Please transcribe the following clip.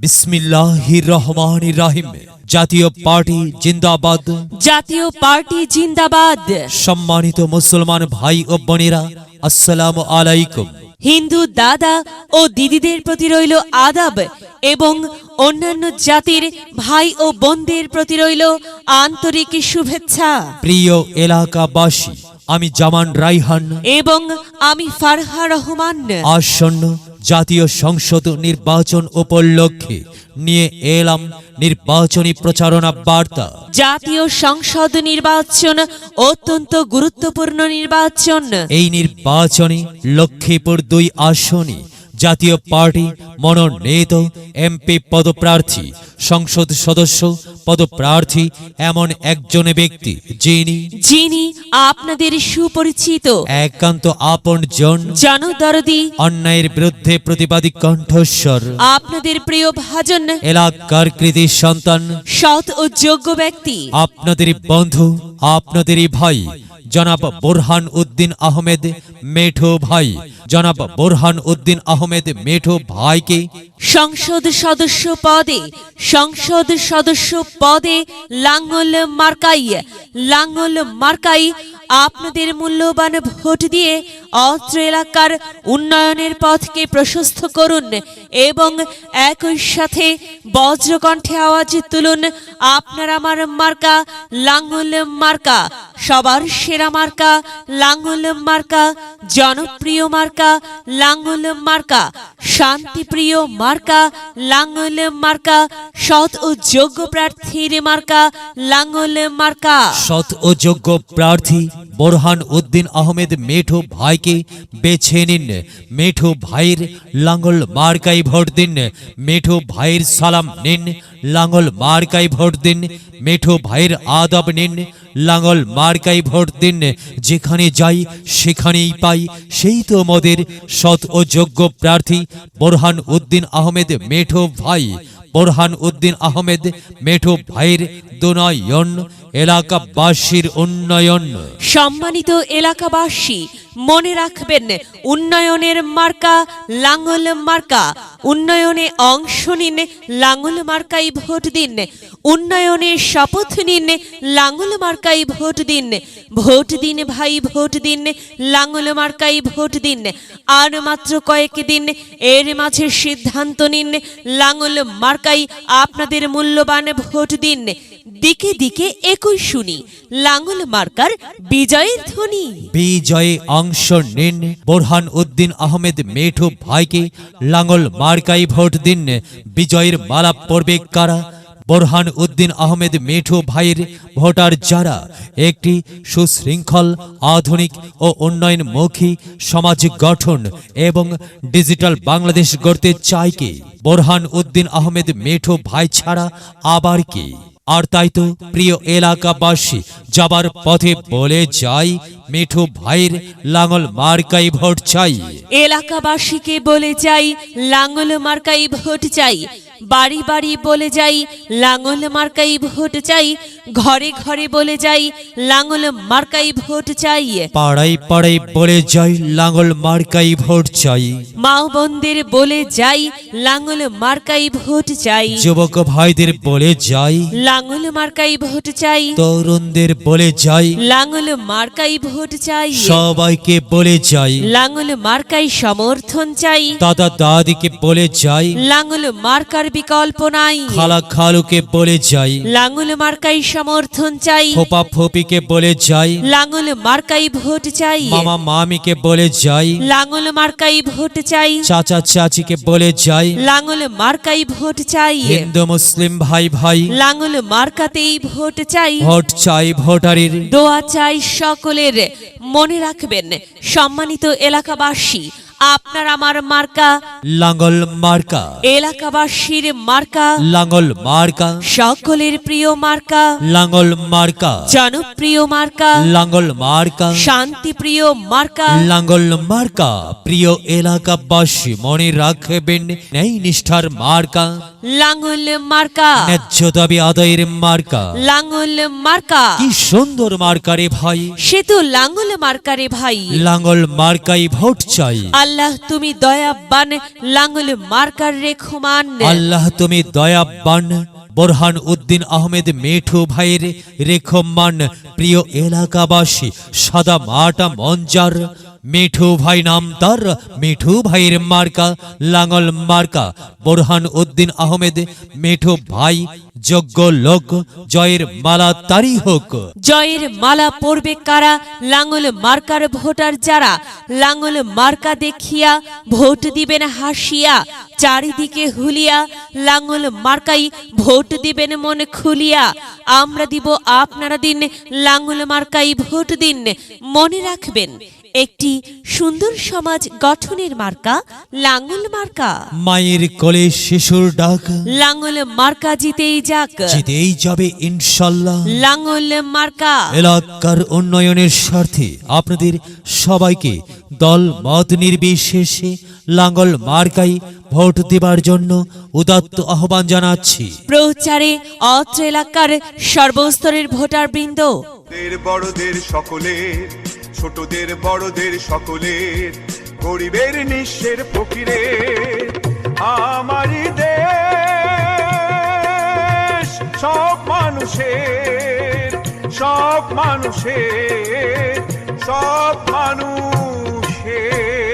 বিসমিল্লাহির রহমানির রহিম। জাতীয় পার্টি জিন্দাবাদ, জাতীয় পার্টি জিন্দাবাদ। সম্মানিত মুসলমান ভাই ও বোনেরা, আসসালামু আলাইকুম। হিন্দু দাদা ও দিদিদের প্রতি রইল আদাব এবং অন্যান্য জাতির ভাই ও বোনদের প্রতি রইল আন্তরিক শুভেচ্ছা। প্রিয় এলাকাবাসী, আমি জামান রাইহান এবং আমি ফারহা রহমান আসন্ন জাতীয় সংসদ নির্বাচন উপলক্ষে নিয়ে এলাম নির্বাচনী প্রচারণা বার্তা। জাতীয় সংসদ নির্বাচন অত্যন্ত গুরুত্বপূর্ণ নির্বাচন। এই নির্বাচনে লক্ষ্মীপুর 2 আসনে জাতীয় পার্টি মনোনীত এমপি পদপ্রার্থী, সংসদ সদস্য পদপ্রার্থী এমন একজন ব্যক্তি যিনি আপনাদের সুপরিচিত, একান্ত আপনজন, জনদরদি, অন্যায়ের বিরুদ্ধে প্রতিবাদী কণ্ঠস্বর, আপনাদের প্রিয় ভাজন, এলাকার কৃতি সন্তান, সৎ ও যোগ্য ব্যক্তি, আপনাদেরই বন্ধু, আপনাদেরই ভাই জনাব বোরহান উদ্দিন আহমেদ মেঠো ভাই। জনাব বোরহান উদ্দিন আহমেদ মেঠো ভাইকে সংসদ সদস্য পদে লাঙ্গল মার্কাই আপনাদের মূল্যবান ভোট দিয়ে অত্র এলাকার উন্নয়নের পথকে প্রশস্ত করুন এবং একই সাথে বজ্রকণ্ঠে আওয়াজ তুলুন, আপনার আমার মার্কা লাঙ্গল মার্কা, সবার সেরা মার্কা লাঙ্গল মার্কা, জনপ্রিয় মার্কা লাঙ্গল মার্কা, শান্তিপ্রিয় মার্কা লাঙ্গল মার্কা, সৎ ও যোগ্য প্রার্থীর মার্কা লাঙ্গল মার্কা। সৎ ও যোগ্য প্রার্থী বোরহান উদ্দিন আহমেদ মেঠো ভাইকে বেছে নিন। মেঠো ভাইয়ের লাঙ্গল মার্কাই ভোট দিন। মেঠো ভাইয়ের সালাম নিন, লাঙ্গল মার্কাই ভোট দিন। মেঠো ভাইয়ের আদব নিন, লাঙ্গল মার্কাই ভোট দিন। যেখানে যাই সেখানেই পাই, সেই তো মোদের সৎ ও যোগ্য প্রার্থী বোরহান উদ্দিন আহমেদ মেঠো ভাই। বোরহান উদ্দিন আহমেদ মেঠো ভাইয়ের দুনয়ন, এলাকাবাসীর উন্নয়ন। সম্মানিত এলাকাবাসী, মনে রাখবেন, উন্নয়নের মার্কা লাঙ্গল মার্কা। উন্নয়নে অংশ নিন, লাঙ্গল মার্কাই ভোট দিন। উন্নয়নের শপথ নিন, লাঙ্গল মার্কাই ভোট দিন। ভোট দিন ভাই, ভোট দিন, লাঙ্গল মার্কাই ভোট দিন। আর মাত্র কয়েকদিন, এর মাঝে সিদ্ধান্ত নিন, লাঙ্গল মার্কাই আপনাদের মূল্যবান ভোট দিন। দিকে দিকে একই শুনি, লাঙ্গল মার্কার বিজয়ের ধ্বনি। বিজয়ে অংশ নিন, বোরহান উদ্দিন আহমেদ মেঠো ভাইকে লাঙ্গল মার্কাই ভোট দিন। বিজয়ের মালা পড়বে কারা? বোরহান উদ্দিন আহমেদ মেঠো ভাইয়ের ভোটার যারা একটি সুশৃঙ্খল, আধুনিক ও উন্নয়নমুখী সমাজ গঠন এবং ডিজিটাল বাংলাদেশ গড়তে চায় কে? বোরহান উদ্দিন আহমেদ মেঠো ভাই ছাড়া আবার কে? আর তাই তো প্রিয় এলাকাবাসী, যাবার পথে বলে যাই, মেঠো ভাইয়ের লাঙ্গল মার্কাই ভোট চাই। এলাকাবাসীকে বলে যাই, লাঙ্গল মার্কাই ভোট চাই। বাড়ি বাড়ি বলে যাই, লাঙ্গল মার্কাই ভোট চাই। ঘরে ঘরে বলে যাই, লাঙ্গল মার্কাই ভোট চাই। পাড়ায় পাড়ায় বলে যাই, লাঙ্গল মার্কাই ভোট চাই। মা বোনদের বলে যাই, লাঙ্গল মার্কাই ভোট চাই। যুবক ভাইদের বলে যাই, লাঙ্গল মার্কাই ভোট চাই। তরুণদের বলে যাই, লাঙ্গল মার্কাই ভোট চাই। সবাইকে বলে যাই, লাঙ্গল মার্কাই সমর্থন চাই। দাদা দাদিকে বলে যাই, লাঙ্গল মার্কার বিকল্প নাই। খালা খালুকে বলে যাই, লাঙ্গল মার্কাই সমর্থন চাই। ফোপা ফোপিকে বলে যাই, লাঙ্গল মার্কাই ভোট চাই। মামা মামিকে বলে যাই, লাঙ্গল মার্কাই ভোট চাই। চাচা চাচিকে বলে যাই, লাঙ্গল মার্কাই ভোট চাই। হিন্দু মুসলিম ভাই ভাই লাঙ্গল মার্কাতেই ভোট চাই। ভোট চাই ভোটারের। দোয়া চাই সকলের। মনে রাখবেন, সম্মানিত এলাকাবাসী, আপনার আমার মার্কা লাঙ্গল মার্কা, এলাকাবাসীর মার্কা, লাঙ্গল মার্কা, সকলের প্রিয় মার্কা, লাঙ্গল মার্কা, জনপ্রিয় মার্কা, লাঙ্গল মার্কা, শান্তিপ্রিয় মার্কা, লাঙ্গল মার্কা। প্রিয় এলাকাবাসী, মনে রাখবেন, ন্যায় নিষ্ঠার মার্কা, লাঙ্গল মার্কা, ন্যায্য দাবি আদায়ের মার্কা। লাঙ্গল মার্কা, কি সুন্দর মার্কা রে ভাই, সে তো লাঙ্গল মার্কা রে ভাই। লাঙ্গল মার্কাই ভোট চাই। আল্লাহ তুমি দয়াবান লাঙ্গল মার্কার রেখমান আল্লাহ তুমি দয়াবান বোরহান উদ্দিন আহমেদ মেঠু ভাইয়ের রেখমান প্রিয় এলাকাবাসী সাদা মাটা মঞ্জার মিঠু ভাই নাম তার মিঠু ভাইয়ের মার্কা লাঙ্গল মার্কা বোরহান উদ্দিন আহমেদ মিঠু ভাই যোগ্য লোক জয়ের মালা তারি হোক জয়ের মালা পড়বে কারা লাঙ্গল মার্কার ভোটার যারা লাঙ্গল মার্কা দেখিয়া ভোট দিবেন হাসিয়া চারিদিকে হুলিয়া লাঙ্গল মার্কাই ভোট দিবেন মন খুলিয়া আমরা দিব আপনারা দিন লাঙ্গল মার্কাই ভোট দিন মনে রাখবেন একটি সুন্দর সমাজ গঠনের মার্কা লাঙ্গল মার্কা মায়ের কোলে শিশুর ডাক লাঙ্গল মার্কা জিতেই যাক জিতেই যাবে ইনশাল্লাহ লাঙ্গল মার্কা এলাকার উন্নয়নের স্বার্থে আপনাদের সবাইকে দল মত নির্বিশেষে লাঙ্গল মার্কাই ভোট দেবার জন্য উদাত্ত আহ্বান জানাচ্ছি প্রচারে অত্র এলাকার সর্বস্তরের ভোটার বৃন্দ বড়দের সকলের ছোটদের বড়দের সকলের গরিবের নিঃস্বের ফকিরের আমারই দেশ সব মানুষের সব মানুষের সব মানুষের